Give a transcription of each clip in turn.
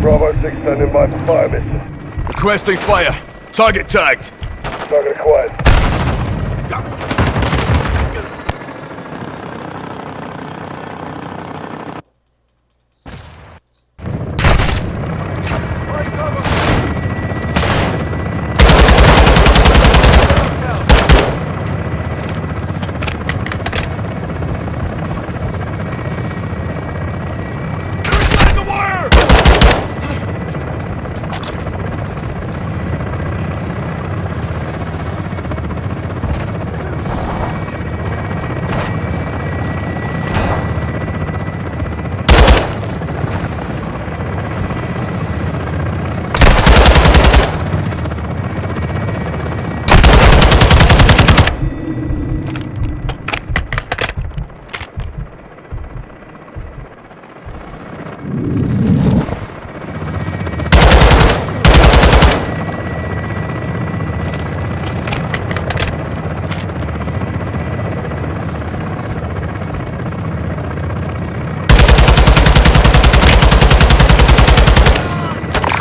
Bravo 6 standing by for fire mission. Requesting fire. Target tagged. Target acquired.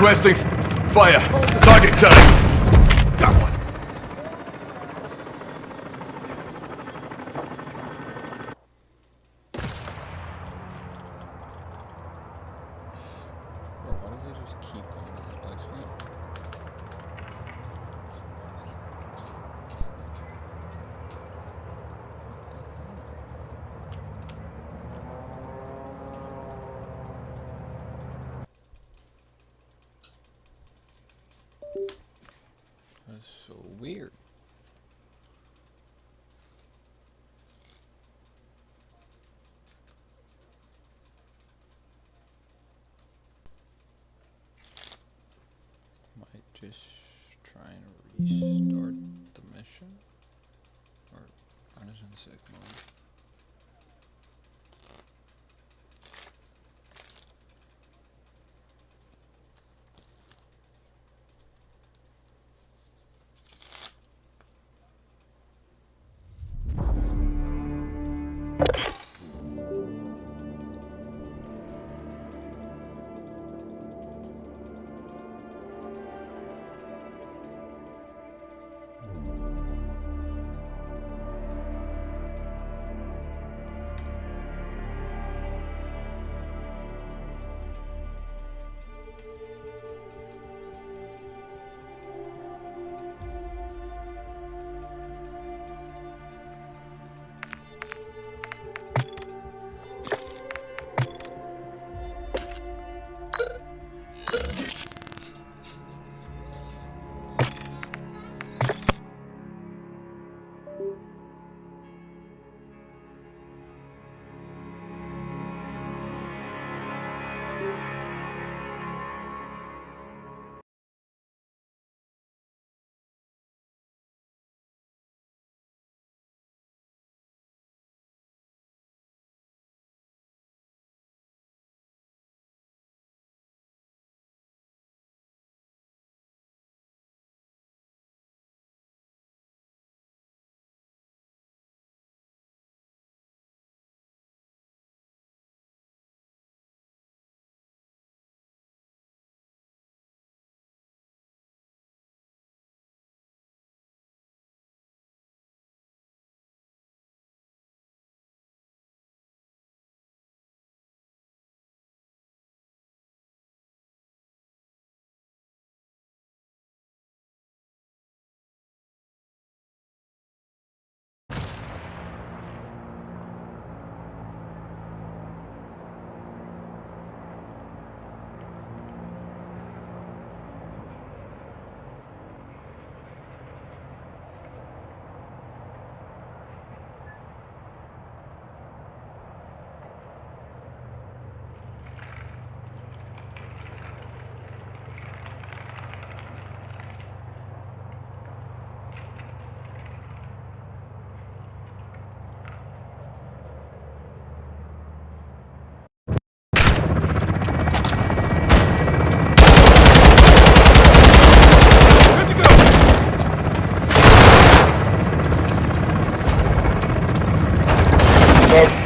Requesting fire. Target tagged. Got one. Bro, why does it just keep going to this black screen? That's so weird. Might just try and restart. sick mode.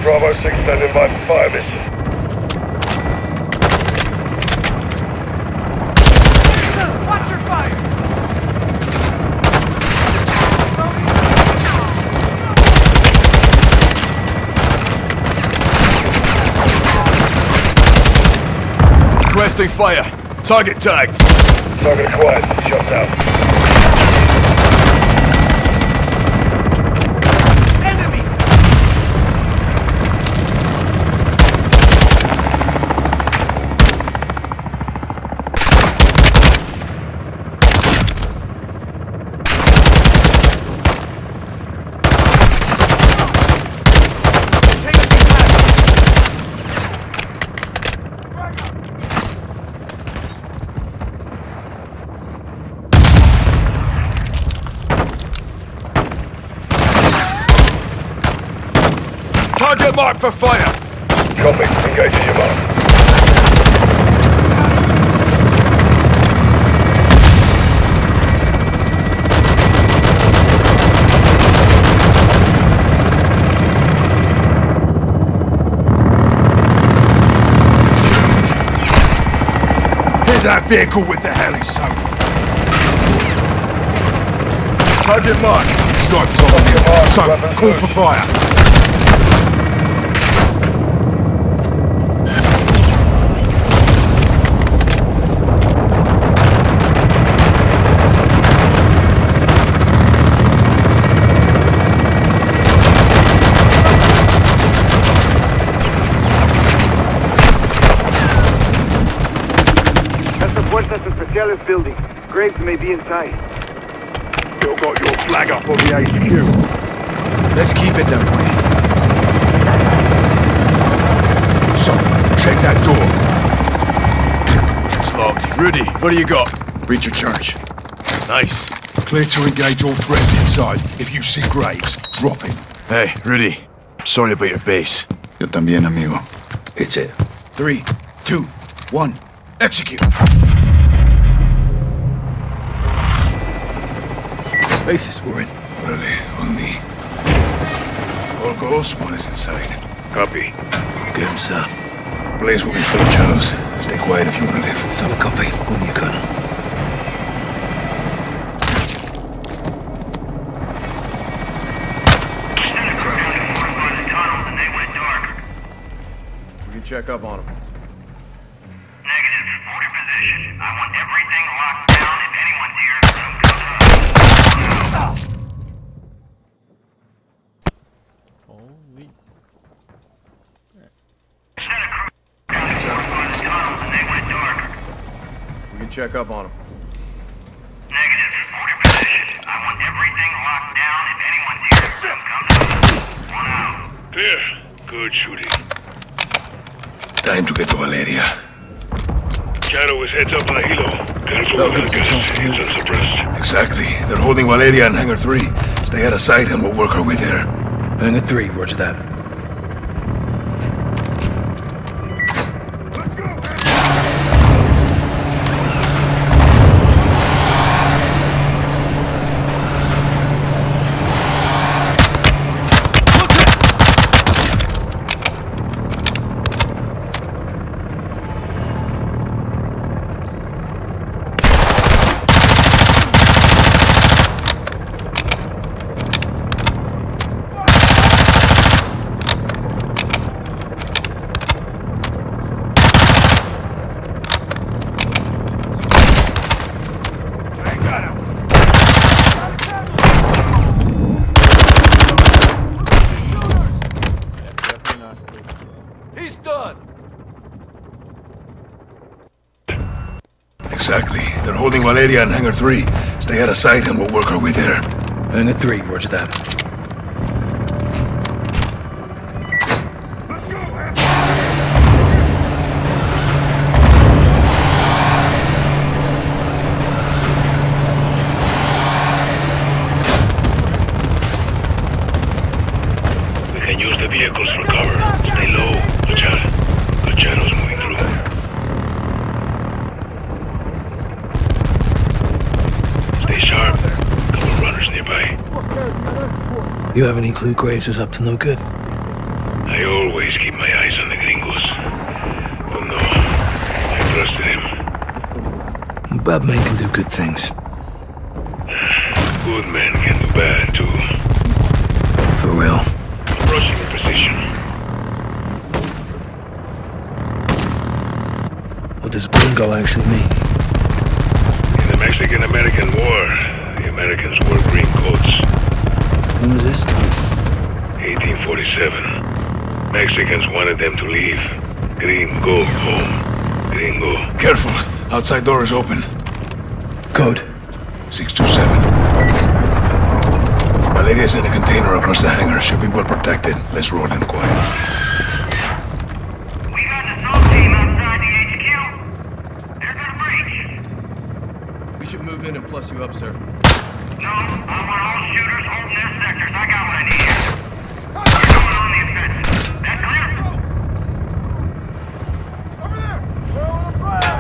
Bravo 6 standing by for fire mission. Watch your fire! Requesting fire. Target tagged. Target acquired. Shot down. Enemy! Target marked for fire. Copy. Engaging your mark. Hit that vehicle with the heli soap. Target marked. Snipers on the mark. so Weapons call loose. for fire. That's the Fuerzas Especiales building. Graves may be inside. Still got your flag up on the HQ. Let's keep it that way. So, check that door. It's locked. Rudy, what do you got? Breach your charge. Nice. Clear to engage all threats inside. If you see Graves, drop him. Hey, Rudy. Sorry about your base. Yo también, amigo. It's it. 3, 2, 1. Execute. Bases, we're in. Órale, on me. All goes, one is inside. Copy. Get him, sir. Blaze will be full of shadows. Stay quiet if you want to live. Solid copy. On you, Colonel. We can check up on him. Negative. Hold your position. I want everything locked down. If anyone's here, come to us. Holy. Send a crew down to the tunnels and they went dark. We can check up on him. Negative. Hold your position. I want everything locked down. If anyone's here, come to us. 1 out. Clear. Good shooting. Time to get to Valeria. Shadow is heads up on a helo. Careful That'll with give us that a chance gas. to move. It's unsuppressed. Exactly. They're holding Valeria in Hangar 3. Stay out of sight and we'll work our way there. Hangar 3, roger that. Definitely not supposed to. He's done! Exactly. They're holding Valeria in Hangar 3. Stay out of sight and we'll work our way there. Hangar 3, roger that. We can use the vehicles for cover. Stay low. Watch out. Good shadows moving through. Stay sharp. Couple runners nearby. You have any clue Graves was up to no good? I always keep my eyes on the gringos. But no, I trusted him. Bad men can do good things. Good men can do bad too. For real. Approaching the position. What does gringo actually mean? In the Mexican-American War, the Americans wore green coats. When was this? 1847. Mexicans wanted them to leave. Gringo home. Gringo. Careful. Outside door is open. Code. 627. Valeria's in a container across the hangar. Should be well protected. Let's roll in quiet. We got the SWAT team outside the HQ. They're gonna breach. We should move in and plus you up, sir. No, I want all shooters holding their sectors. I got what I need here. We're going on the offensive. That clear? Over there! We're on the flag!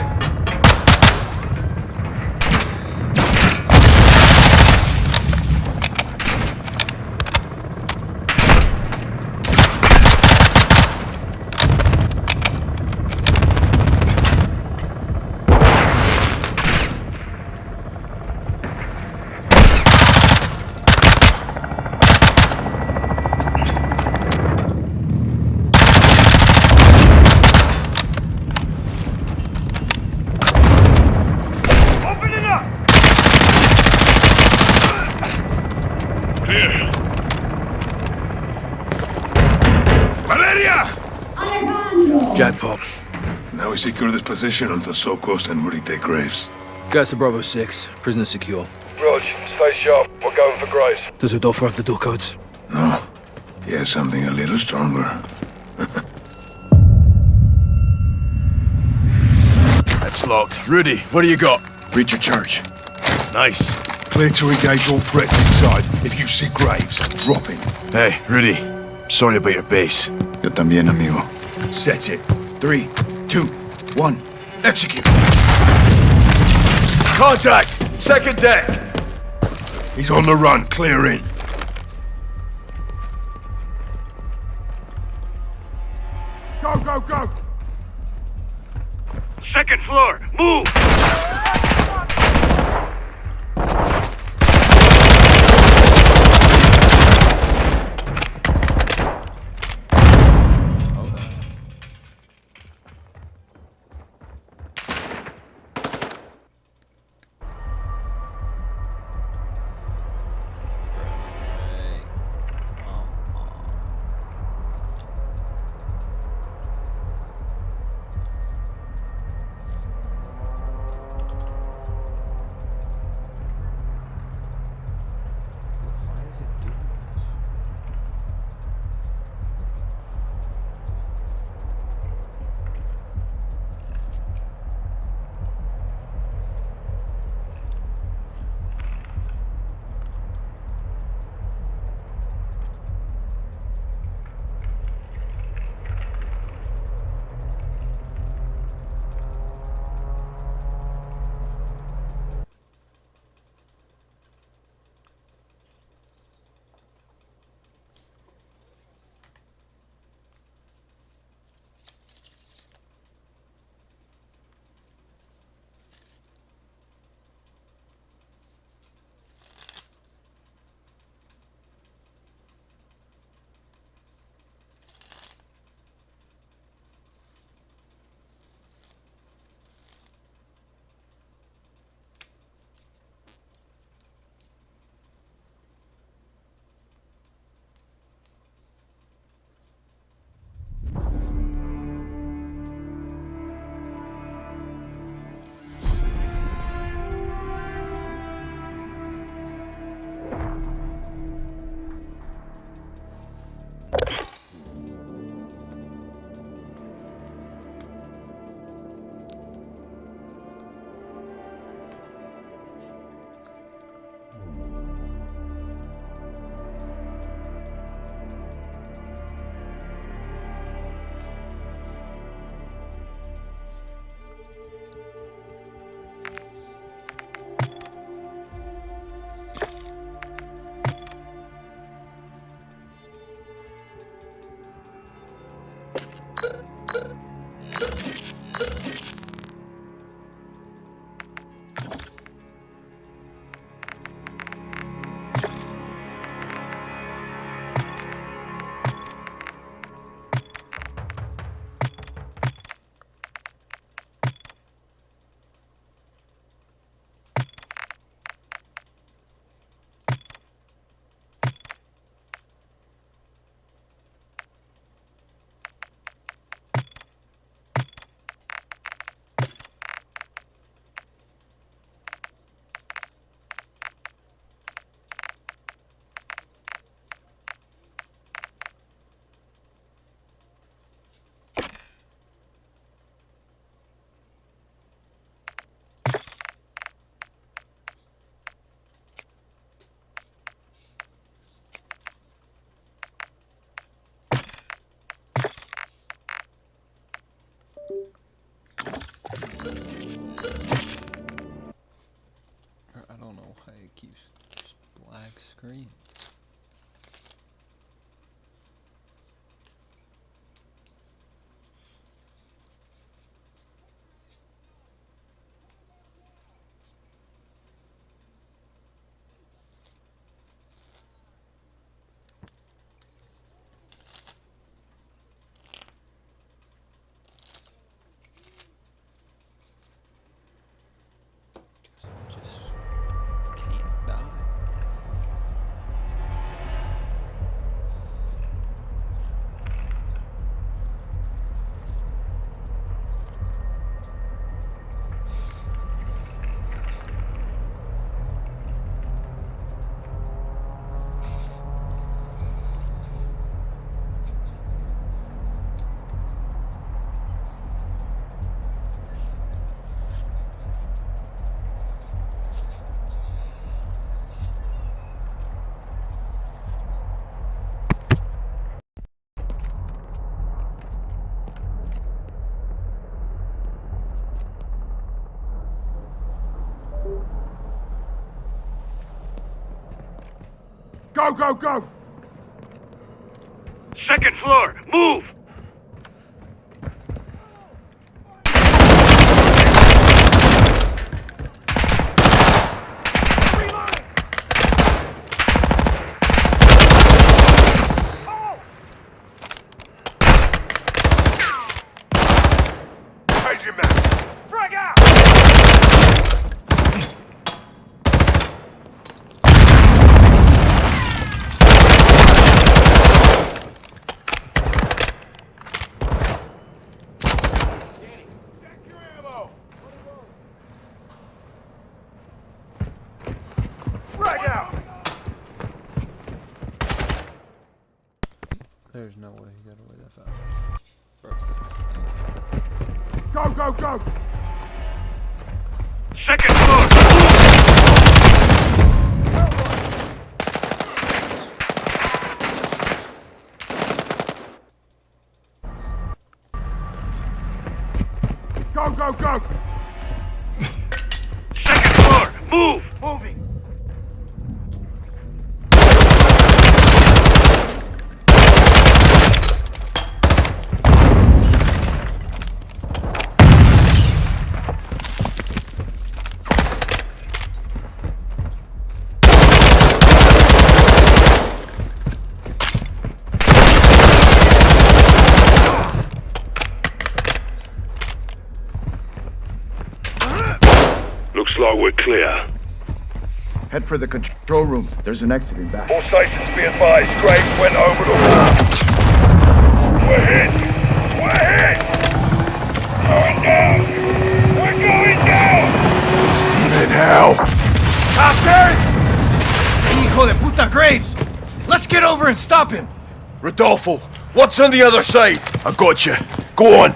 Open it up! Clear. Valeria! Jackpot. Now we secure this position until Soap Coast and Rudy take Graves. Guys to Bravo 6. Prisoner secure. Rog, stay sharp. We're going for Graves. Does Rodolfo have the door codes? No. Yeah, something a little stronger. That's locked. Rudy, what do you got? Breach of charge. Nice. Clear to engage all threats inside. If you see Graves, drop him. Hey, Rudy. Sorry about your base. Yo también, amigo. Set it. 3, 2, 1. Execute. Contact! Second deck! He's on the run. Clear in. Go, go, go! Second floor, move! Go, go, go! Second floor, move! Changing man! Frag out! Frag out! There's no way he got away that fast. Go, go, go! Second floor, Go, go, go! second floor, move! Moving! Looks like we're clear. Head for the control room. There's an exit in back. All stations be advised, Graves went over the wall. We're hit! We're hit! Going down! We're going down! Steven, hell! Captain! Hijo de puta Graves! Let's get over and stop him! Rodolfo, what's on the other side? I got you. Go on.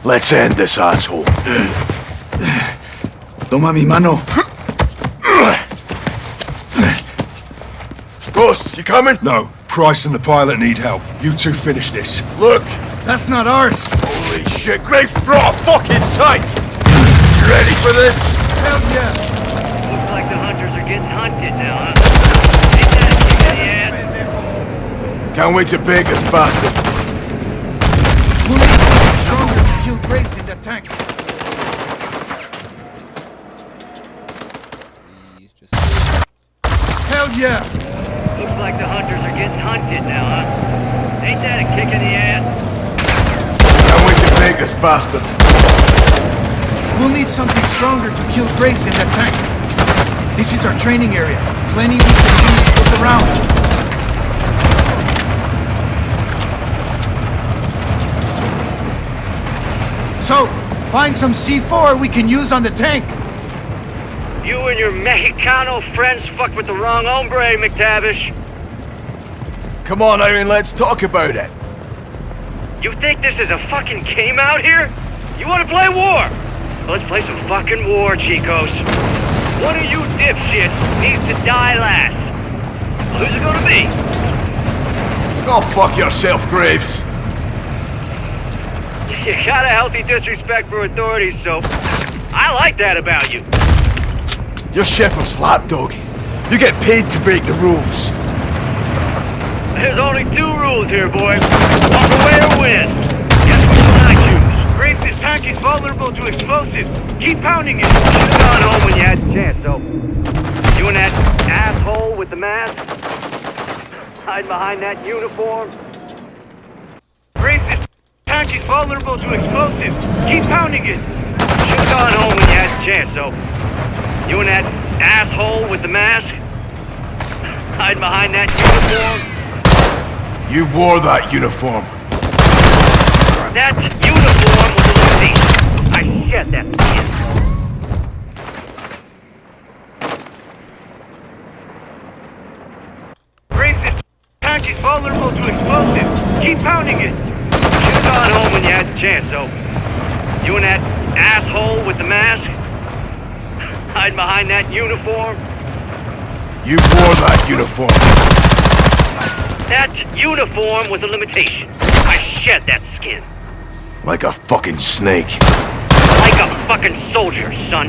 Let's end this asshole. Toma mi mano. Ghost, you coming? No. Price and the pilot need help. You two finish this. Look! That's not ours! Holy shit, Graves brought a fucking tank! You ready for this? Hell yeah! Looks like the hunters are getting hunted now, huh? Ain't that a kick in the ass? Can't wait to bake this bastard. Who needs something stronger to kill Graves in that tank? Please just. Hell yeah! Looks like the hunters are getting hunted now, huh? Ain't that a kick in the ass? Can't wait to bake this bastard. We'll need something stronger to kill Graves in that tank. This is our training area. Plenty we can use. Look around. So, find some C4 we can use on the tank. You and your Mexicano friends fucked with the wrong hombre, McTavish. Come on, Aaron, let's talk about it. You think this is a fucking game out here? You want to play war? Let's play some fucking war, Chicos. One of you dipshits needs to die last. Who's it gonna be? Go fuck yourself, Graves. You got a healthy disrespect for authorities, so I like that about you. You're Shepard's lapdog. You get paid to break the rules. There's only two rules here, boy. Walk away or win. Guess which one I choose. Graves, this tank is vulnerable to explosives. Keep pounding it. Should've gone home when you had the chance, though. You and that asshole with the mask? Hide behind that uniform? Graves, this tank is vulnerable to explosives. Keep pounding it. Should've gone home when you had the chance, though. You and that asshole with the mask? Hide behind that uniform? You wore that uniform. That uniform was a mistake. I shed that skin. Graves, this tank is vulnerable to explosives. Keep pounding it. Should've gone home when you had the chance, though. You and that asshole with the mask? Hide behind that uniform? You wore that uniform. That uniform was a limitation. I shed that skin. Like a fucking snake. Like a fucking soldier, son.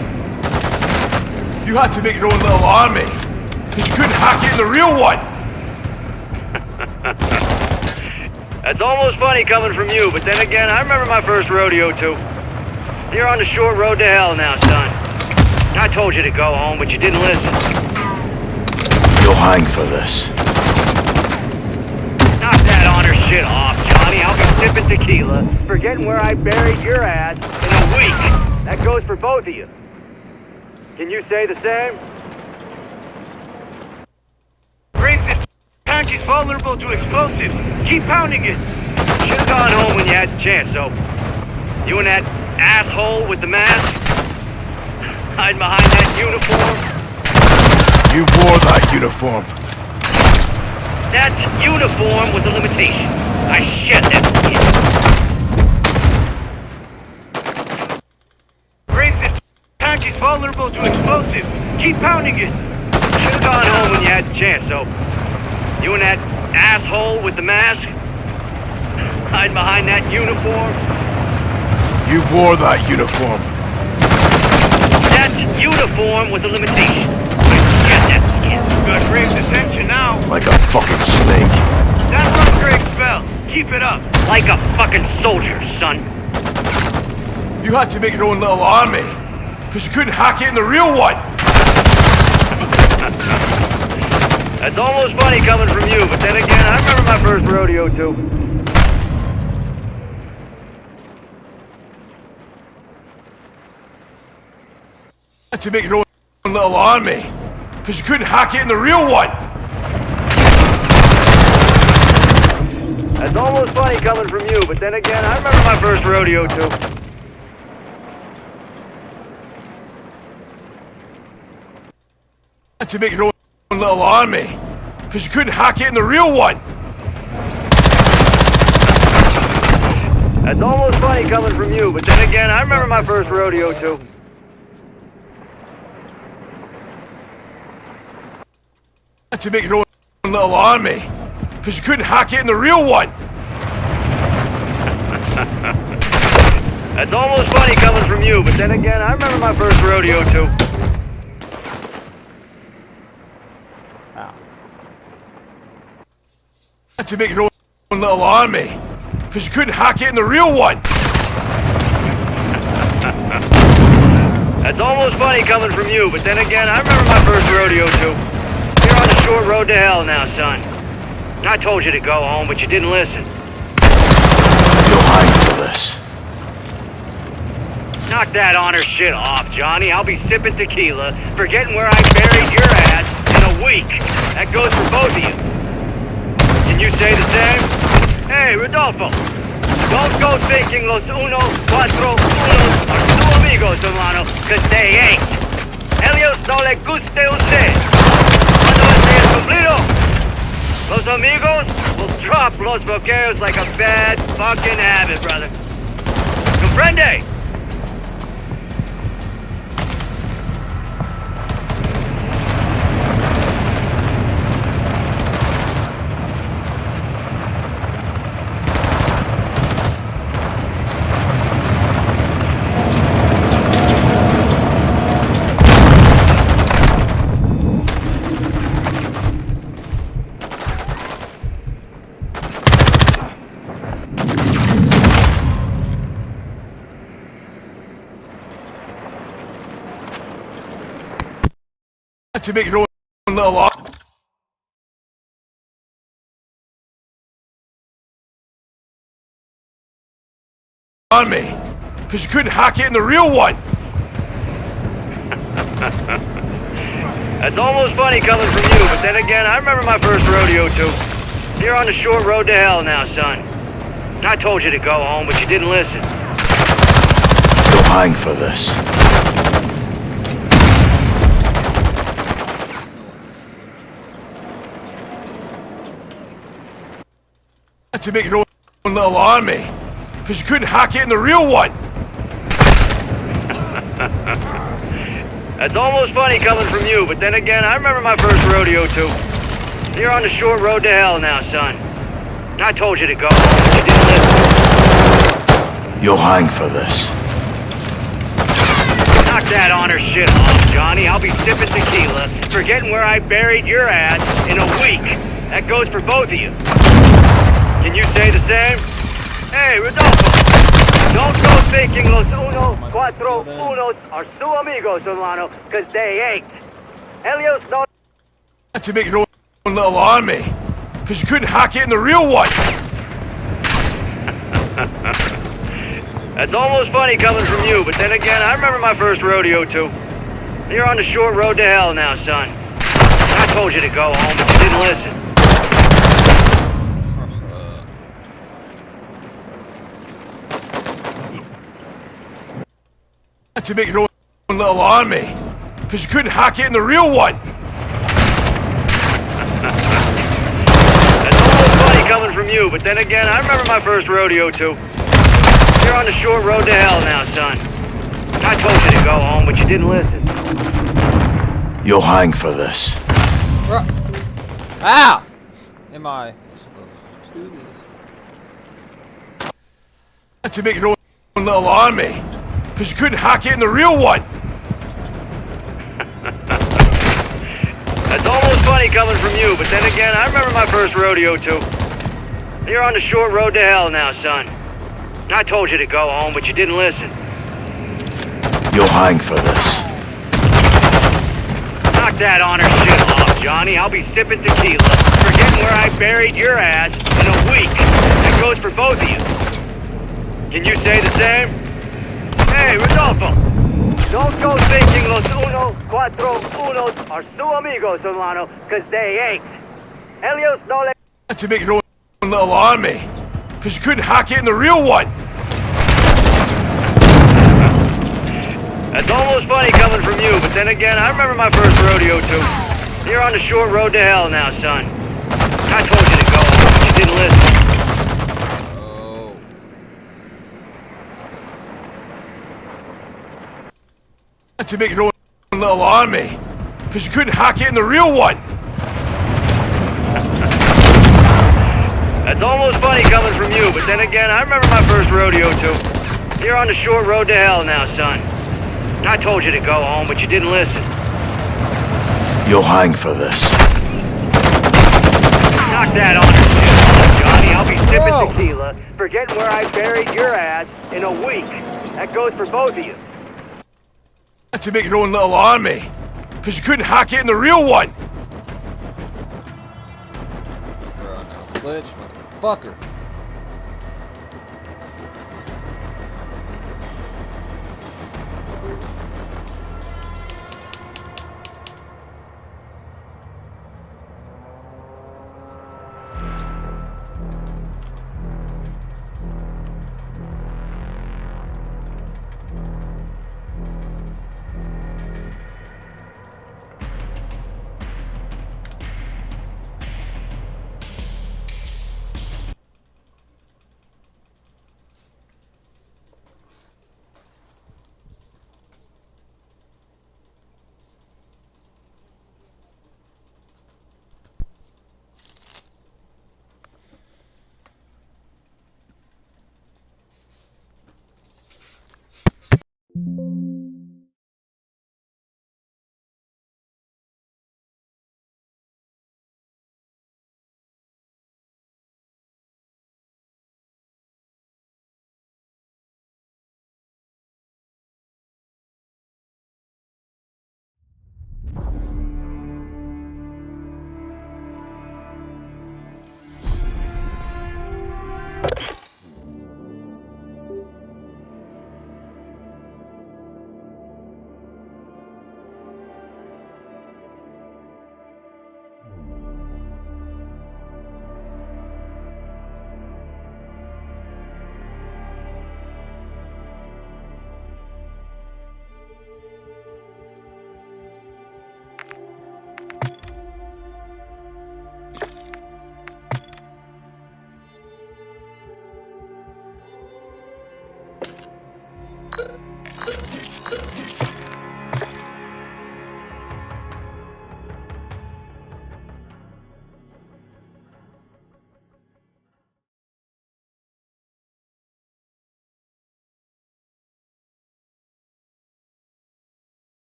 You had to make your own little army. Because you couldn't hack it in the real one. That's almost funny coming from you, but then again, I remember my first rodeo too. You're on the short road to hell now, son. I told you to go home, but you didn't listen. You'll hang for this. Knock that honor shit off, Johnny. I'll be sipping tequila, forgetting where I buried your ass in a week. That goes for both of you. Can you say the same? Graves, this tank is vulnerable to explosives. Keep pounding it. Should've gone home when you had the chance, though. You and that asshole with the mask? Hide behind that uniform? You wore that uniform. That uniform was a limitation. I shed that skin. Graves, this tank is vulnerable to explosives. Keep pounding it. Should've gone home when you had the chance, though. You and that asshole with the mask? Hide behind that uniform? You wore that uniform. That uniform was a limitation. I shed that skin. Got Graves' attention now. Like a fucking snake. That's from Graves' spell. Keep it up. Like a fucking soldier, son. You had to make your own little army. Because you couldn't hack it in the real one. That's almost funny coming from you, but then again, I remember my first rodeo too. To make your own little army. Because you couldn't hack it in the real one. That's almost funny coming from you, but then again, I remember my first rodeo too. To make your own little army. Because you couldn't hack it in the real one. That's almost funny coming from you, but then again, I remember my first rodeo too. To make your own little army. Because you couldn't hack it in the real one. That's almost funny coming from you, but then again, I remember my first rodeo too. To make your own little army. Because you couldn't hack it in the real one. That's almost funny coming from you, but then again, I remember my first rodeo too. You're on the short road to hell now, son. I told you to go home, but you didn't listen. You'll hang for this. Knock that honor shit off, Johnny. I'll be sipping tequila, forgetting where I buried your ass in a week. That goes for both of you. Can you say the same? Hey, Rodolfo. Don't go thinking los 1, 4, 1 are tu amigos, hermano, cause they ain't. Ellos no le guste usted. Cuando esté cumplido, los amigos will drop los vaqueros like a bad fucking habit, brother. Comprende? To make your own little army. Because you couldn't hack it in the real one. That's almost funny coming from you, but then again, I remember my first rodeo too. You're on the short road to hell now, son. I told you to go home, but you didn't listen. You'll hang for this. To make your own little army. Because you couldn't hack it in the real one. That's almost funny coming from you, but then again, I remember my first rodeo too. You're on the short road to hell now, son. I told you to go home, but you didn't listen. You'll hang for this. Knock that honor shit off, Johnny. I'll be sipping tequila, forgetting where I buried your ass in a week. That goes for both of you. Can you say the same? Hey, Rodolfo! Don't go thinking los uno, cuatro, unos are su amigos, hermano, because they ain't. Helios no... To make your own little army, because you couldn't hack it in the real one. That's almost funny coming from you, but then again, I remember my first rodeo too. You're on the short road to hell now, son. I told you to go home, but you didn't listen. To make your own little army, because you couldn't hack it in the real one. That's almost funny coming from you, but then again, I remember my first rodeo too. You're on the short road to hell now, son. I told you to go home, but you didn't listen. You'll hang for this. Ow! Am I supposed to do this? To make your own little army, because you couldn't hack it in the real one. That's almost funny coming from you, but then again, I remember my first rodeo too. You're on the short road to hell now, son. I told you to go home, but you didn't listen. You'll hang for this. Knock that honor shit off, Johnny. I'll be sipping tequila, forgetting where I buried your ass in a week. That goes for both of you. Can you say the same? Hey, Rodolfo! Don't go thinking los uno, cuatro, unos are su amigos, hermano, because they ain't. Helios no le... To make your own little army, because you couldn't hack it in the real one. That's almost funny coming from you, but then again, I remember my first rodeo too. You're on the short road to hell now, son. I told you to go home, but you didn't listen. To make your own little army, because you couldn't hack it in the real one. That's almost funny coming from you, but then again, I remember my first rodeo too. You're on the short road to hell now, son. I told you to go home, but you didn't listen. You'll hang for this. Knock that honor shit off, Johnny. I'll be sipping tequila, forgetting where I buried your ass in a week. That goes for both of you. To make your own little army, because you couldn't hack it in the real one. Glitch, motherfucker.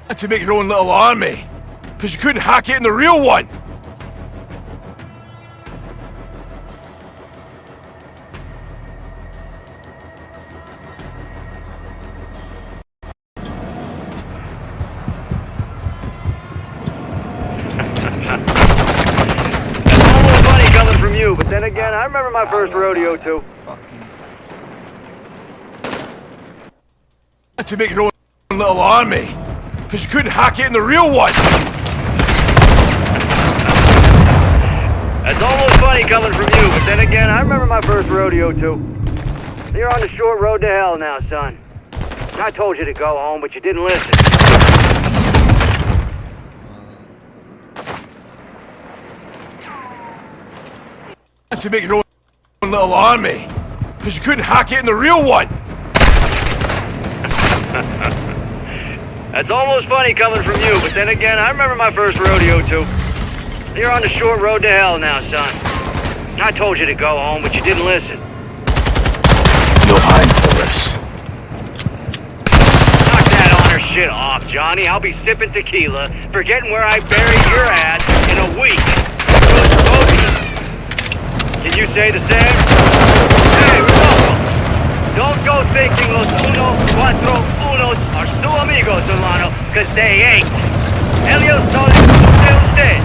Had to make your own little army, because you couldn't hack it in the real one. From you, but then again, I remember my first rodeo too. Fucking. Had to make your own little army, because you couldn't hack it in the real one. That's almost funny coming from you, but then again, I remember my first rodeo too. You're on the short road to hell now, son. I told you to go home, but you didn't listen. Had to make your own little army, because you couldn't hack it in the real one. That's almost funny coming from you, but then again, I remember my first rodeo too. You're on the short road to hell now, son. I told you to go home, but you didn't listen. You'll hang for this. Knock that honor shit off, Johnny. I'll be sipping tequila, forgetting where I buried your ass in a week. Can you say the same? Hey, Rodolfo! Don't go thinking los 141 are su amigos, hermano, because they ain't. Ellos son de usted.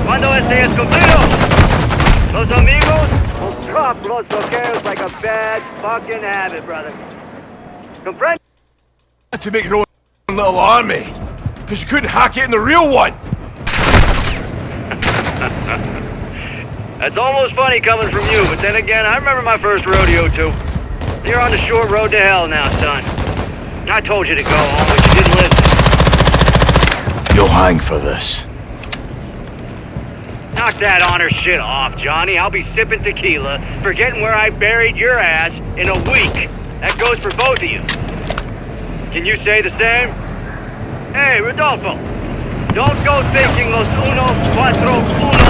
Cuando este es cumplido, los amigos will drop los bloqueos like a bad fucking habit, brother. Comprende? Had to make your own little army, because you couldn't hack it in the real one. That's almost funny coming from you, but then again, I remember my first rodeo too. You're on the short road to hell now, son. I told you to go home, but you didn't listen. You'll hang for this. Knock that honor shit off, Johnny. I'll be sipping tequila, forgetting where I buried your ass in a week. That goes for both of you. Can you say the same? Hey, Rodolfo. Don't go thinking los 141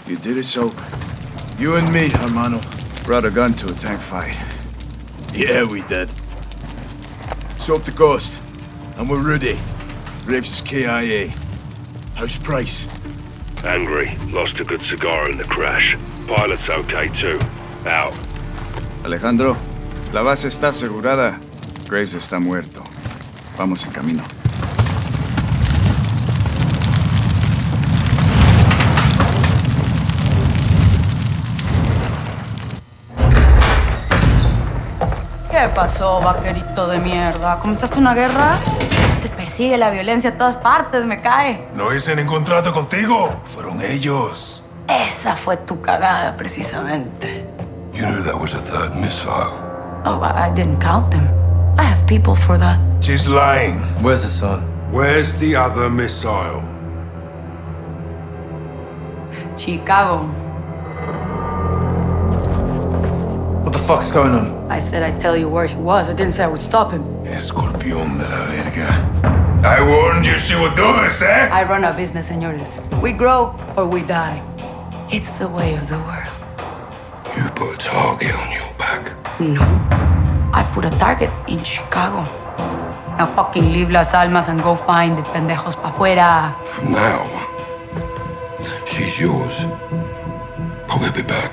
You did it sober. You and me, hermano, brought a gun to a tank fight. Yeah, we did. So up the coast, and we're Rudy. Graves is KIA. How's Price? Angry. Lost a good cigar in the crash. Pilot's okay too. Out. Alejandro, la base está asegurada. Graves está muerto. Vamos en camino. ¿Qué pasó, vaquerito de mierda? ¿Comenzaste una guerra? Te persigue la violencia a todas partes, me cae. No hice ningún trato contigo. Fueron ellos. Esa fue tu cagada, precisamente. You knew that was a third missile. Oh, I didn't count them. I have people for that. She's lying. Where's the son? Where's the other missile? Chicago. What the fuck's going on? I said I'd tell you where he was. I didn't say I would stop him. Escorpión de la verga. I warned you she would do this, eh? I run a business, señores. We grow or we die. It's the way of the world. You put a target on your back. No. I put a target in Chicago. Now fucking leave Las Almas and go find the pendejos pa' fuera. From now, she's yours. But we'll be back.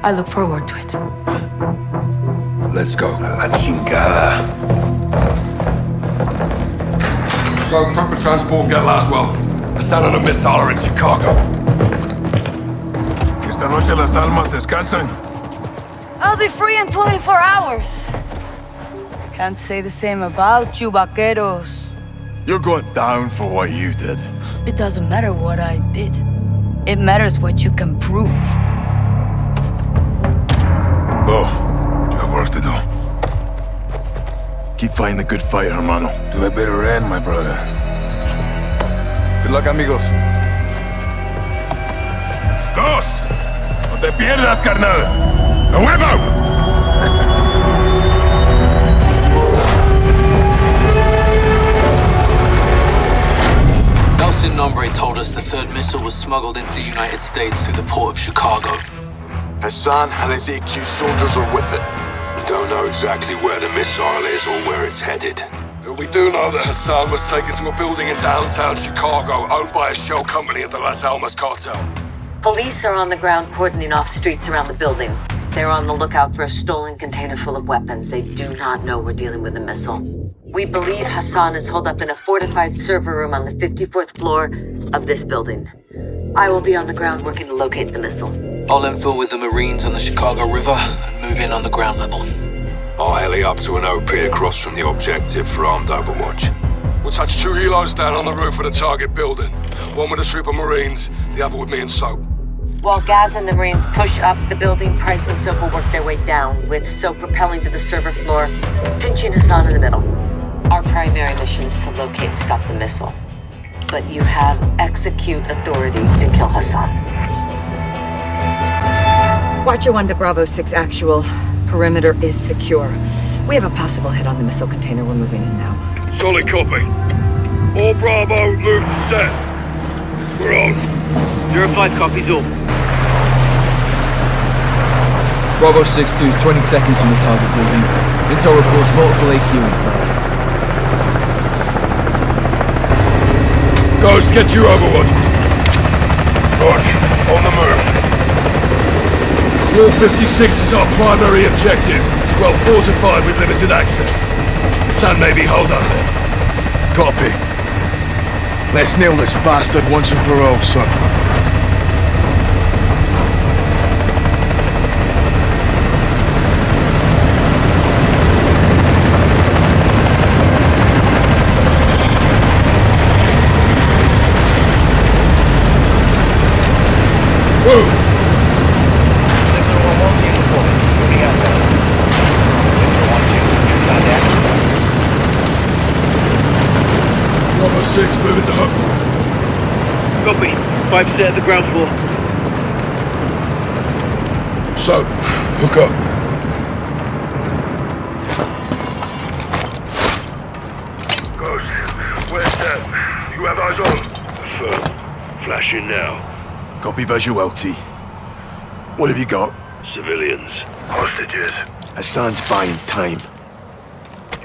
I look forward to it. Let's go. La chingada. So, proper transport and get Laswell. Hassan and a missile are in Chicago. Esta noche las almas descansan. I'll be free in 24 hours. Can't say the same about you, vaqueros. You're going down for what you did. It doesn't matter what I did. It matters what you can prove. Go. You have work to do. Keep fighting the good fight, hermano. To a better end, my brother. Good luck, amigos. Ghost! No te pierdas, carnal. ¡A huevo! Nelson Nombre told us the third missile was smuggled into the United States through the port of Chicago. Hassan and his EQ soldiers are with it. We don't know exactly where the missile is or where it's headed. But we do know that Hassan was taken to a building in downtown Chicago owned by a shell company of the Las Almas cartel. Police are on the ground cordoning off streets around the building. They're on the lookout for a stolen container full of weapons. They do not know we're dealing with a missile. We believe Hassan is holed up in a fortified server room on the 54th floor of this building. I will be on the ground working to locate the missile. I'll infill with the Marines on the Chicago River and move in on the ground level. I'll heli up to an OP across from the objective for armed overwatch. We'll touch 2 helos down on the roof of the target building. One with a troop of Marines, the other with me and Soap. While Gaz and the Marines push up the building, Price and Soap will work their way down, with Soap propelling to the server floor, pinching Hassan in the middle. Our primary mission is to locate and stop the missile. But you have execute authority to kill Hassan. Watcher 1 to Bravo 6 actual. Perimeter is secure. We have a possible hit on the missile container. We're moving in now. Solid copy. All Bravo, move to set. We're on. 05 copies all. Bravo 6-2 is 20 seconds from the target building. Intel reports multiple AQ inside. Ghost, get you overwatch. Roger, on the move. Floor 56 is our primary objective. It's well fortified with limited access. The sun may be holed up there. Copy. Let's nail this bastard once and for all, son. Whoa! Bravo 6, moving to hook. Copy. 5 set at the ground floor. So, hook up. Ghost, where's that? You have eyes on? Affirm. Flashing now. Copy visual, T. What have you got? Civilians. Hostages. Hassan's buying time.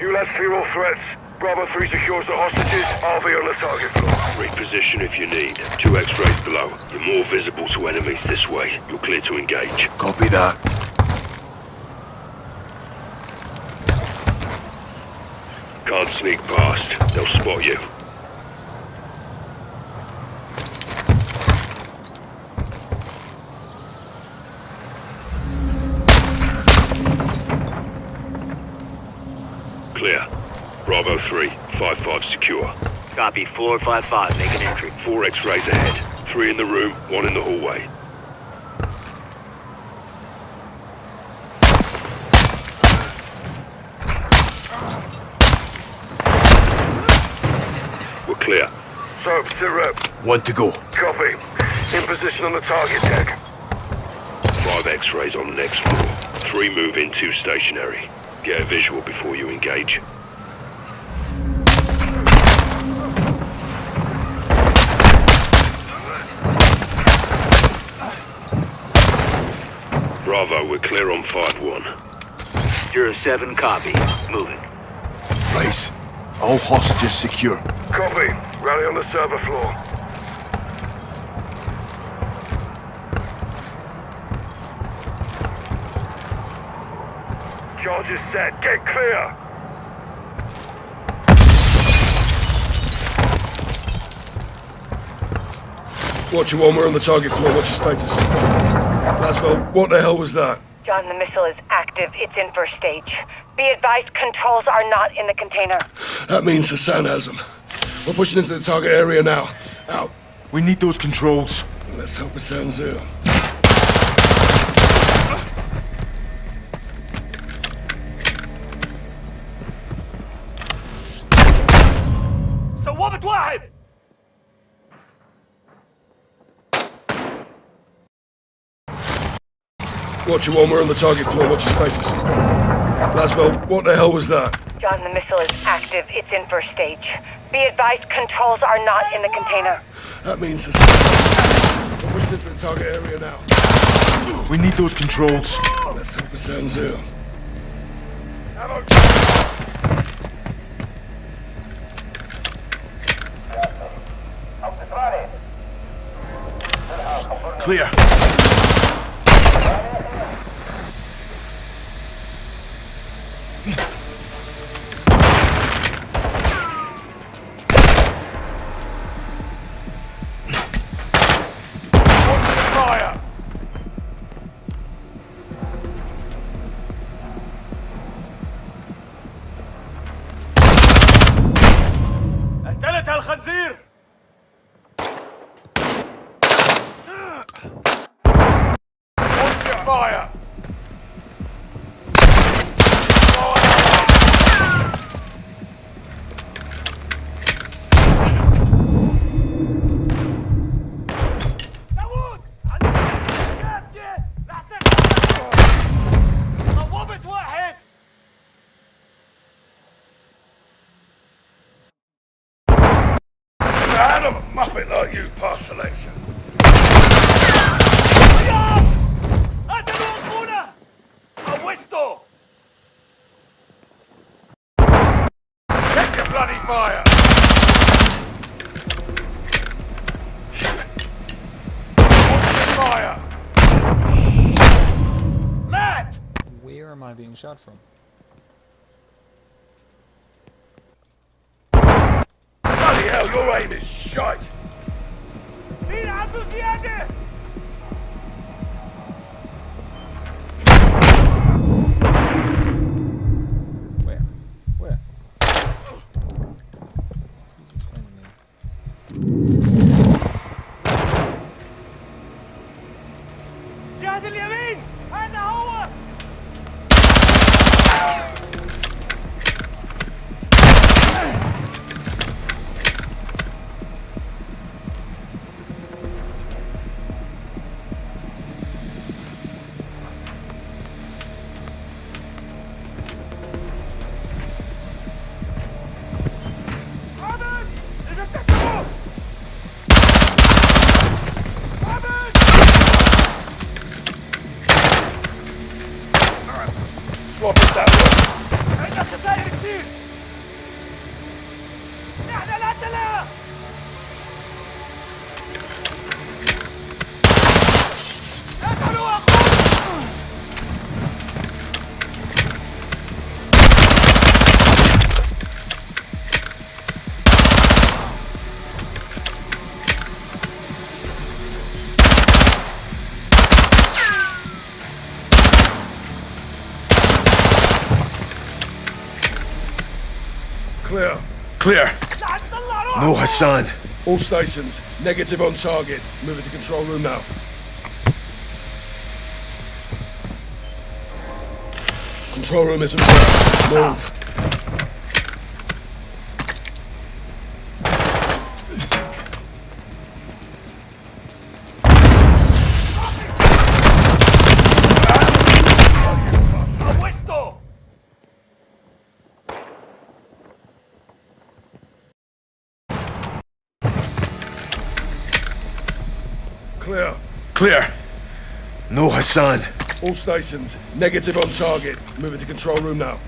You lads clear all threats. Bravo 3 secures the hostages. I'll be on the target floor. Reposition if you need. 2 X-rays below. You're more visible to enemies this way. You're clear to engage. Copy that. Can't sneak past. They'll spot you. Clear. Bravo 3, 5-5 secure. Copy. 455. Make an entry. 4 X-rays ahead. 3 in the room, 1 in the hallway. We're clear. So, sit rep. One to go. Copy. In position on the target deck. 5 X-rays on the next floor. 3 move in, 2 stationary. Get a visual before you engage. Bravo, we're clear on 5-1. You're a 7 copy. Moving. Place. All hostages secure. Copy. Rally on the server floor. Charges set. Get clear. Watcher 1, we're on the target floor. What's your status? Laswell, what the hell was that? John, the missile is active. It's in first stage. Be advised, controls are not in the container. That means Hassan has them. We're pushing into the target area now. Out. We need those controls. Let's hope Hassan's here. صوبت واحد. Watcher 1, we're on the target floor. What's your status? Laswell, what the hell was that? John, the missile is active. It's in first stage. Be advised, controls are not in the container. That means Hassan. We're pushing into the target area now. We need those controls. Let's hope Hassan's here. Clear. Fire! قتلتها الخنزير. Fire! صوبت واحد. Out of a muppet like you, past selection. قتلوا اخونا. قوسته. Check your bloody fire! Fire! مات. Where am I being shot from? Bloody hell, your aim is shite! مين عنده زيادة؟ Where? Where? جهة اليمين. هذا هو. عابد. إذا بتحكموا. عابد. Swap it that way. عندك خسائر كتير. احنا القتلة. اقتلوا اخونا. Clear. Clear. No Hassan. All stations, negative on target. Moving to control room now. Control room isn't there. Move. Clear. No Hassan. All stations, negative on target. Moving to control room now.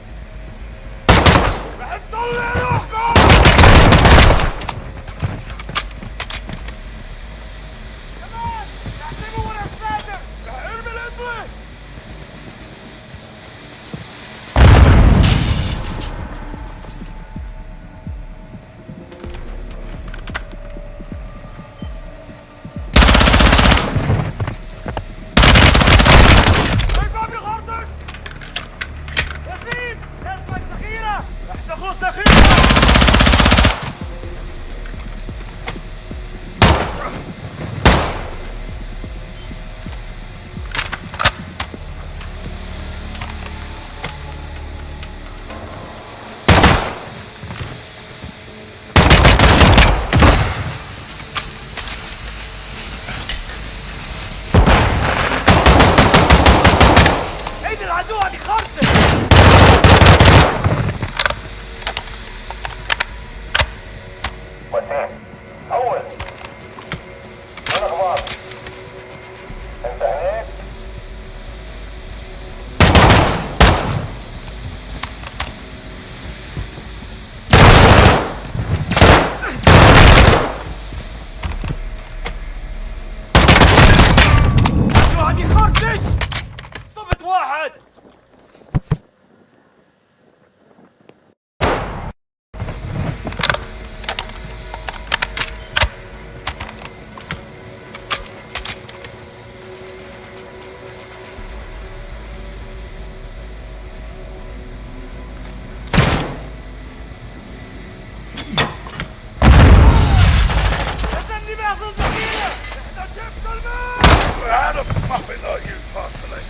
How the puppet like you, personally?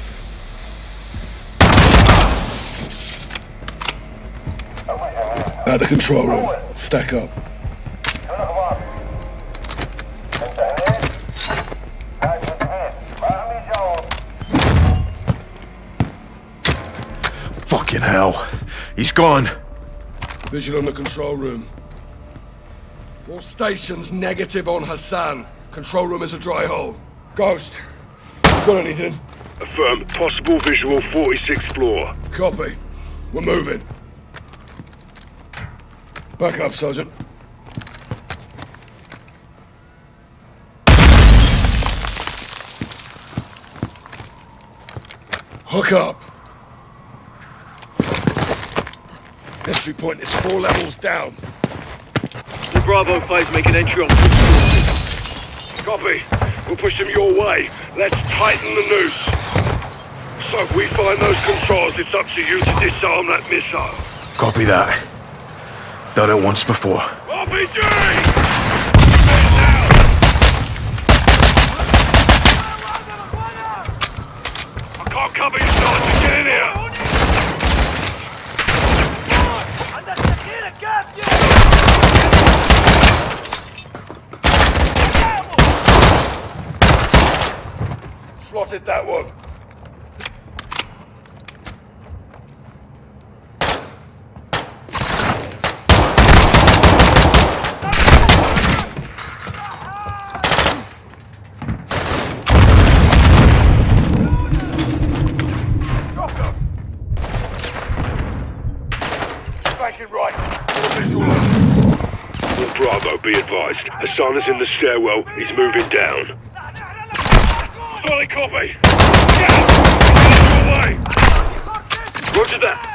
At the control room. Stack up. Fucking hell. He's gone. Visual on the control room. All stations negative on Hassan. Control room is a dry hole. Ghost, got anything? Affirm. Possible visual 46th floor. Copy. We're moving. Back up, Sergeant. Hook up. Entry point is 4 levels down. The Bravo 5 make an entry on. Copy. We'll push them your way. Let's tighten the noose. So if we find those controls, it's up to you to disarm that missile. Copy that. Done it once before. RPG! I can't cover you, Sergeant. Get in here! Slotted that one. Bravo, be advised. Hassan is in the stairwell. He's moving down. Solid copy. Get away. Roger that.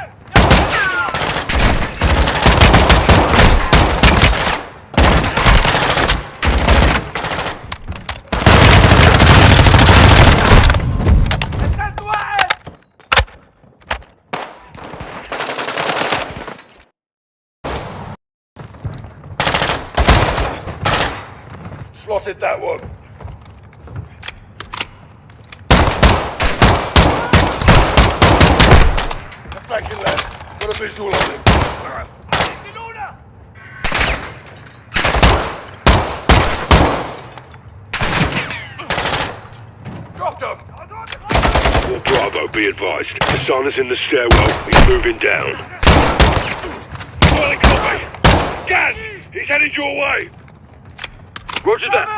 Slotted that one. Back in left. Got a visual on him. Dropped him. Well, Bravo, be advised. Hassan is in the stairwell. He's moving down. Solid copy. Gaz! He's headed your way. Roger that.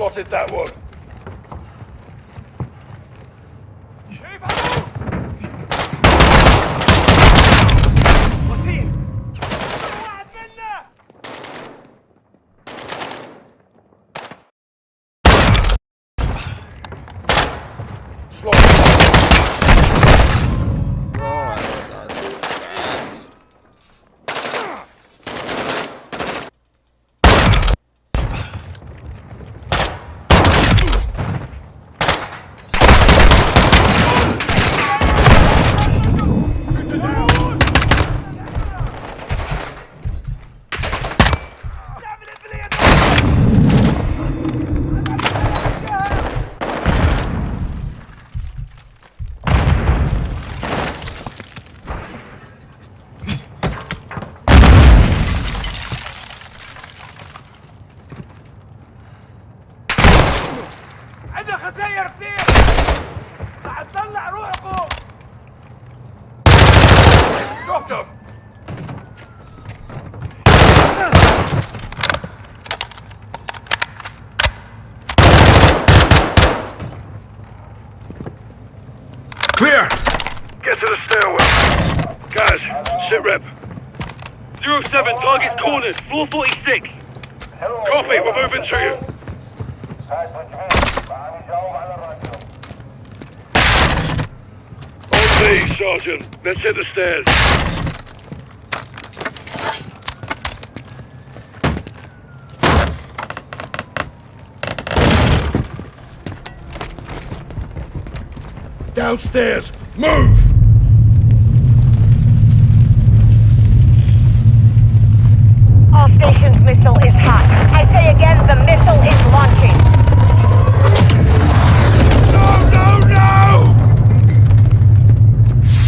spotted that one. عندنا خسائر كتير. رح تطلع روحكم. Dropped him! Clear! Get to the stairwell. Guys, sit rep. 07, target's cornered. Floor 46. Copy, we're moving to you. On me, Sergeant. Let's hit the stairs. Downstairs! Move! All stations' missile is hot. I say again, the missile is launching. No!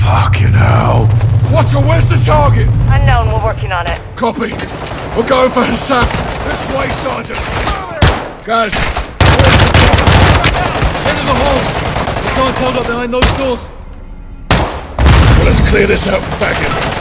Fucking hell. Watcher, where's the target? Unknown, we're working on it. Copy. We're going for Hassan. This way, Sergeant. Guys, where's Hassan? Into the hall! Someone's held up behind those doors. Well, let's clear this out and back in.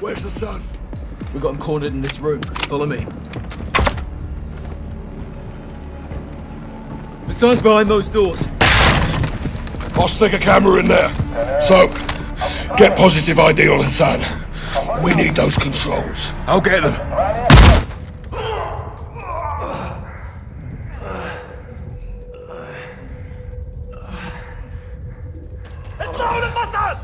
Where's the sun? We got him cornered in this room. Follow me. The sun's behind those doors. I'll stick a camera in there. So, get positive ID on Hassan. We need those controls. I'll get them. اطلعوا للمصعد.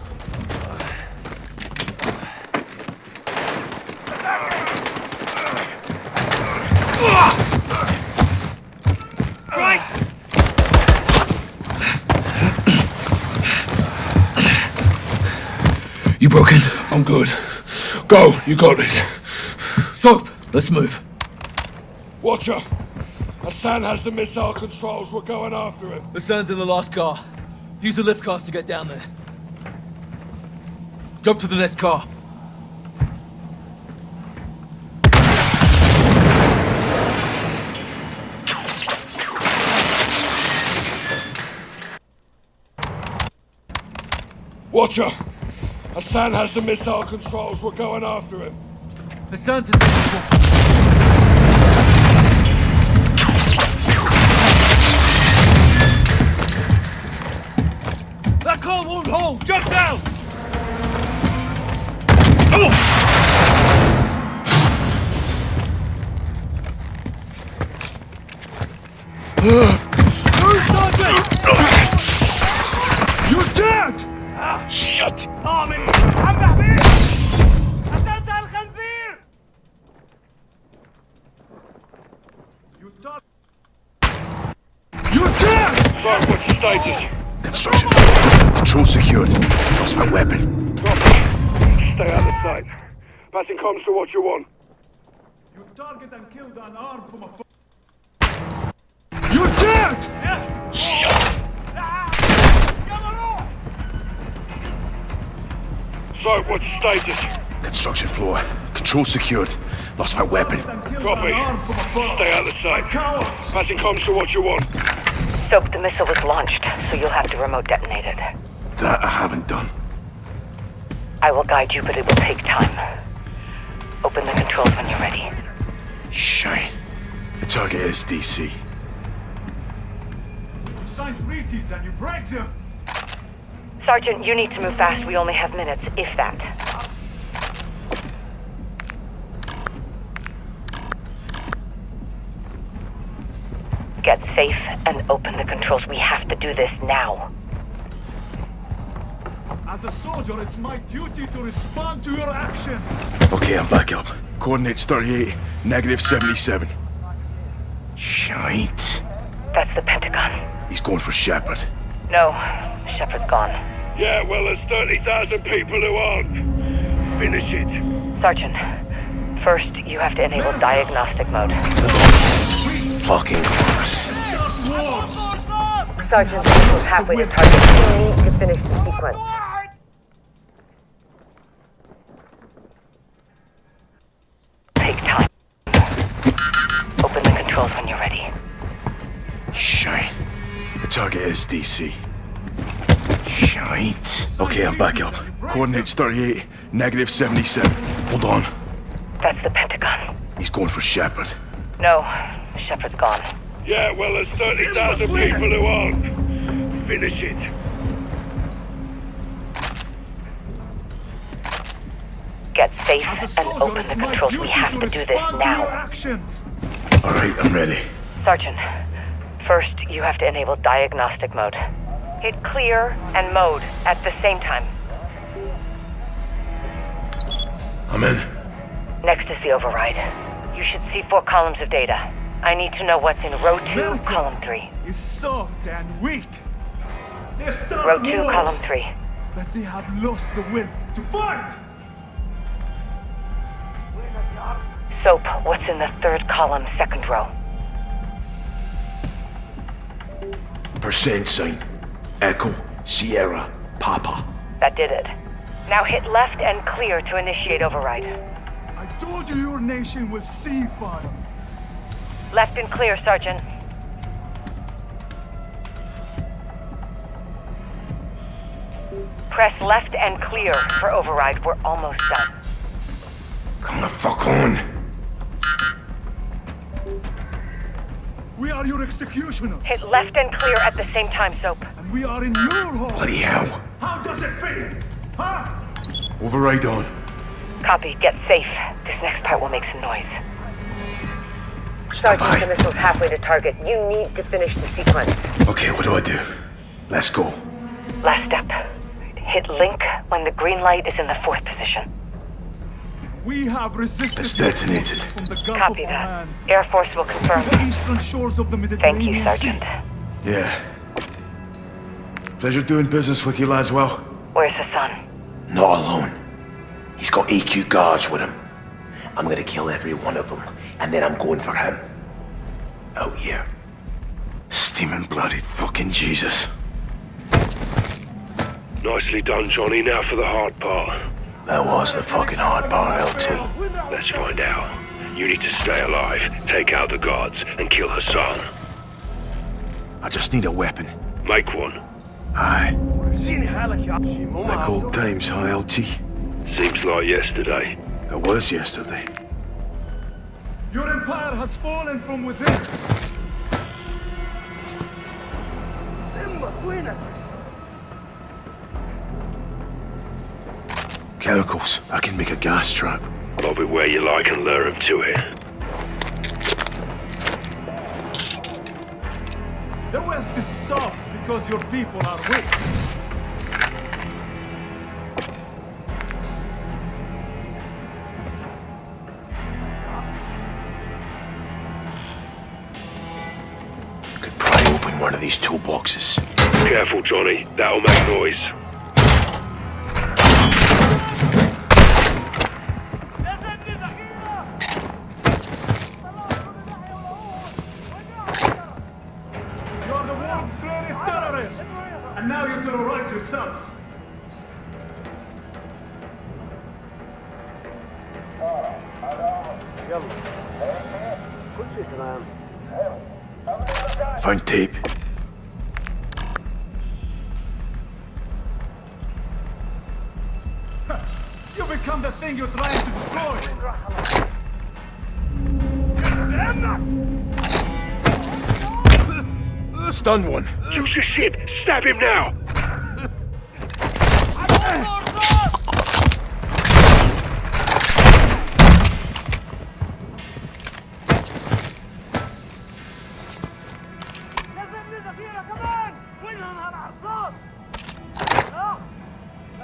Right. You broken? I'm good. Go, you got this. Soap, let's move. Watcher, Hassan has the missile controls. We're going after him. The sun's in the last car. Use the lift cars to get down there. Jump to the next car. Watcher, Hassan has the missile controls. We're going after him. The sun's in the That car won't hold. Jump down. Move, Sergeant! You're dead! Shut! طامن عم بحبيب. قتلت الخنزير. So, what's your status? Construction. Control secured. Lost my weapon. Copy. Stay out of sight. Passing comms to what you want. You target and killed an arm from a... You're dead! Shut. So, what's your status? Construction floor. Control secured. Lost my weapon. Copy. Stay out of sight. Passing comms to what you want. Soap, the missile was launched, so you'll have to remote detonate it. That I haven't done. I will guide you, but it will take time. Open the controls when you're ready. Shine. The target is DC. Science breaches and you break them! Sergeant, you need to move fast. We only have minutes, if that. Get safe and open the controls. We have to do this now. As a soldier, it's my duty to respond to your actions! Okay, I'm back up. Coordinates 38, negative 77. Shite. That's the Pentagon. He's going for Shepard. No, Shepard's gone. Yeah, well, there's 30,000 people who aren't. Finish it. Sergeant, first you have to enable diagnostic mode. Fucking course. Sergeant, this is halfway to target. You need to finish the sequence. Take time. Open the controls when you're ready. Shite. The target is DC. Shite. Okay, I'm back up. Coordinates 38, negative 77. Hold on. That's the Pentagon. He's going for Shepard. No, Shepard's gone. Yeah, well, there's 30,000 people who aren't. Finish it. Get safe and open the controls. We have to do this now. Alright, I'm ready. Sergeant, first you have to enable diagnostic mode. Hit clear and mode at the same time. I'm in. Next is the override. You should see 4 columns of data. I need to know what's in row 2, column 3. Is soft and weak. They start Row 2, wars, column 3. but they have lost the will to fight! Soap, what's in the 3rd column, 2nd row? Percent sign. Echo, Sierra, Papa. That did it. Now hit left and clear to initiate override. I told you your nation will see fire. Left and clear, Sergeant. Press left and clear for override. We're almost done. Come the fuck on. We are your executioners. Hit left and clear at the same time, Soap. And we are in your home. Bloody hell. How does it feel? Huh? Override on. Copy. Get safe. This next part will make some noise. Stand Sergeant, by. the missile's halfway to target. You need to finish the sequence. Okay, what do I do? Let's go. Last step. Hit link when the green light is in the 4th position. We have resisted It's detonated. from the Gulf Copy of that. Oman Air Force will confirm. to the eastern shores of the Thank Mediterranean you, Sergeant. Sea. Yeah. Pleasure doing business with you lads, well. Where's Hassan? Not alone. He's got AQ guards with him. I'm gonna kill every one of them, and then I'm going for him. Out here. Steaming bloody fucking Jesus. Nicely done, Johnny. Now for the hard part. That was the fucking hard part, LT. Let's find out. You need to stay alive, take out the guards, and kill Hassan. I just need a weapon. Make one. Aye. Like old times, huh, LT? Seems like yesterday. It was yesterday. Your empire has fallen from within. Chemicals. I can make a gas trap. Lob it where you like and lure him to it. The West is soft because your people are weak. Could pry open in one of these toolboxes. Careful, Johnny. That'll make noise. You're the world's greatest terrorists! And now you're gonna rise yourselves! Found tape. You become the thing you're trying to destroy! Stun one. Use your shit! Stab him now!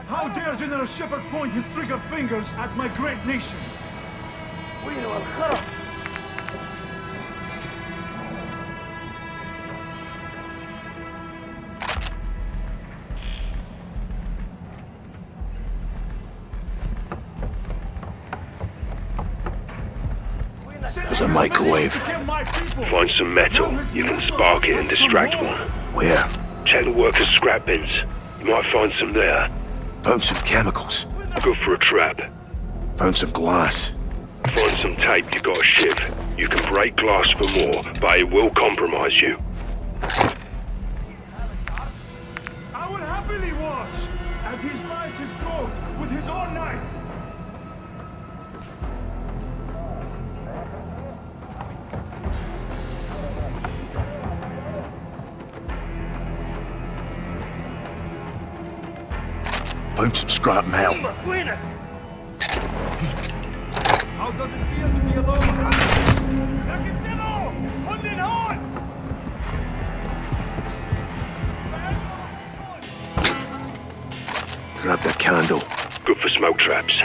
How dare General Shepard point his trigger fingers at my great nation? There's a microwave. Find some metal. You can spark it and distract one. Where? Check the workers' scrap bins. You might find some there. Found some chemicals. Go for a trap. Found some glass. Find some tape you got a shiv. You can break glass for more, but it will compromise you. I will happily watch as he slices his throat with his own knife. Found some scrap metal. How does it feel to be alone? Grabbed a candle. Good for smoke traps.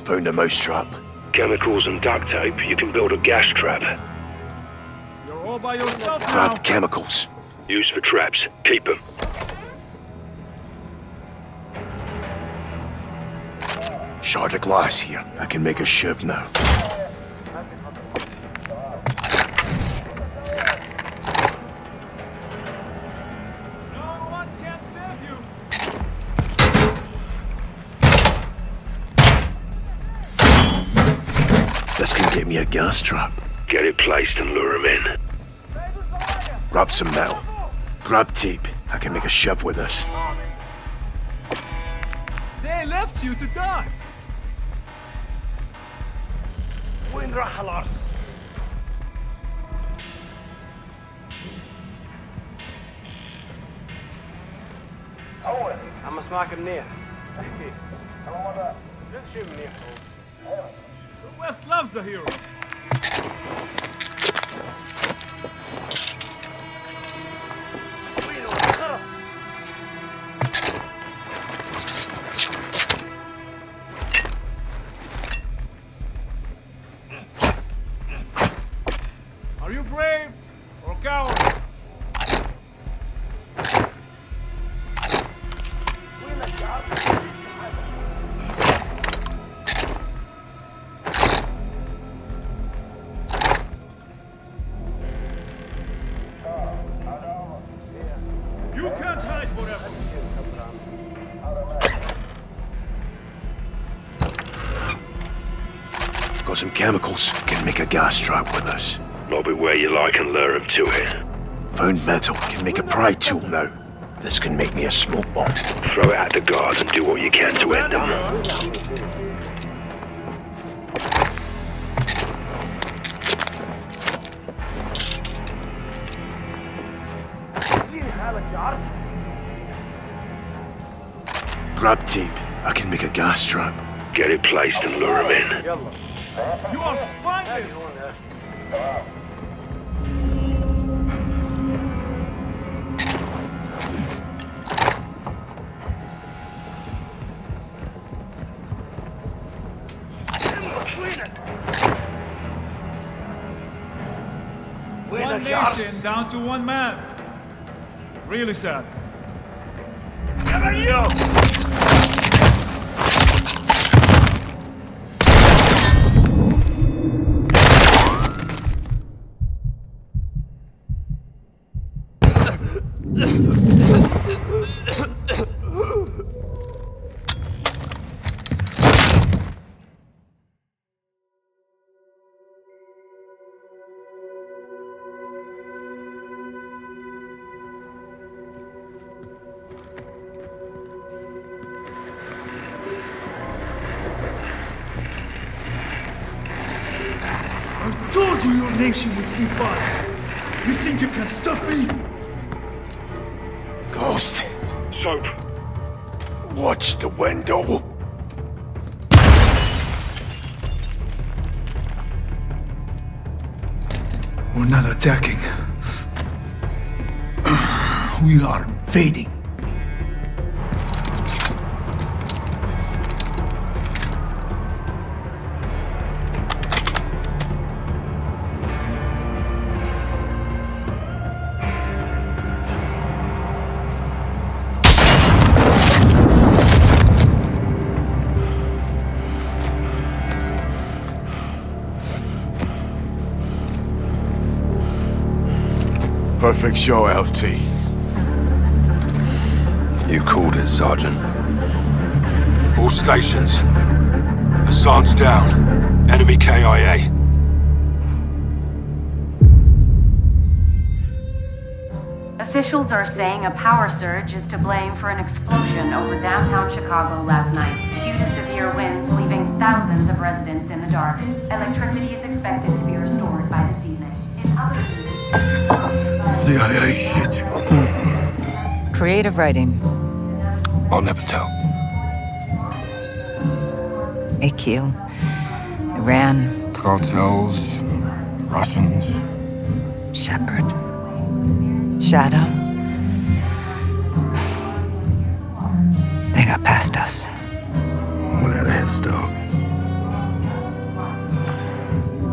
Found a mousetrap. Chemicals and duct tape, you can build a gas trap. You're all by yourself now. Grabbed chemicals. Used for traps. Keep them. Shard of glass here. I can make a shiv now. No one can save you. This can get me a gas trap. Get it placed and lure him in. Grab some metal. Grab tape. I can make a shiv with this. They left you to die. وين راح العرس؟ عم اسمعك منيح. احكي. جد شي منيح. The West loves a hero. Are you brave or coward? You can't hide forever. Got some chemicals. Can make a gas trap with this. Lob it where you like and lure him to it. Found metal. Can make a pry tool now. This can make me a smoke bomb. Throw it at the guards and do what you can to end them. Grab tape. I can make a gas trap. Get it placed and lure him in. You are spineless. One nation down to one man. Really sad. I told you your nation would see fire. You think you can stop me? Ghost, Soap. watch the window. We're not attacking. We are invading. Perfect show, LT. You called it, Sergeant. All stations. Hassan's down. Enemy KIA. Officials are saying a power surge is to blame for an explosion over downtown Chicago last night, due to severe winds leaving thousands of residents in the dark. Electricity is expected to be restored by this evening. In other news, CIA shit. Creative writing. I'll never tell. AQ. Iran. Cartels. Russians. Shepard. Shadow. They got past us. We had a head start.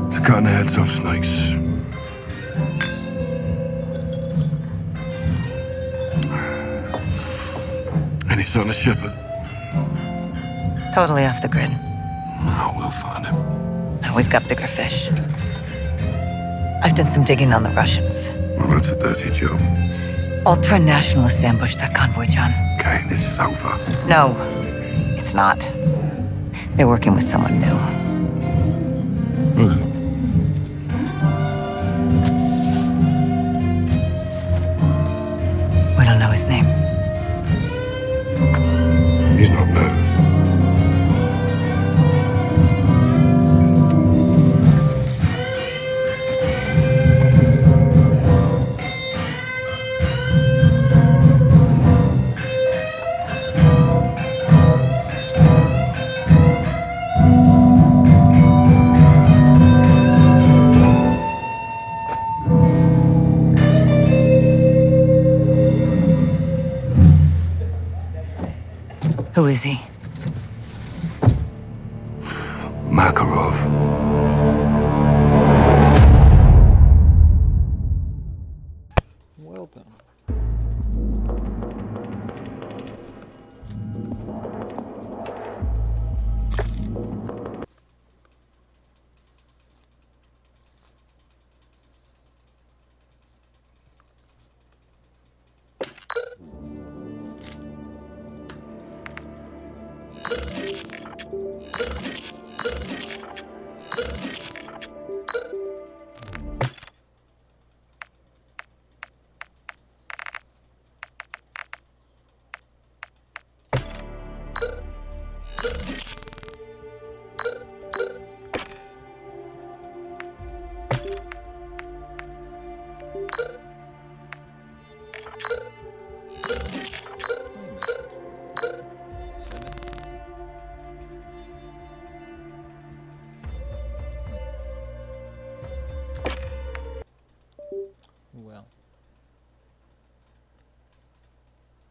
It's cutting the heads off snakes. Any son of Shepard? Totally off the grid. No, we'll find him. Now we've got bigger fish. I've done some digging on the Russians. Well, that's a dirty job. Ultra-nationalists ambushed that convoy, John. Okay, this is over. No, it's not. They're working with someone new. We don't know his name. He's not new. Who is he?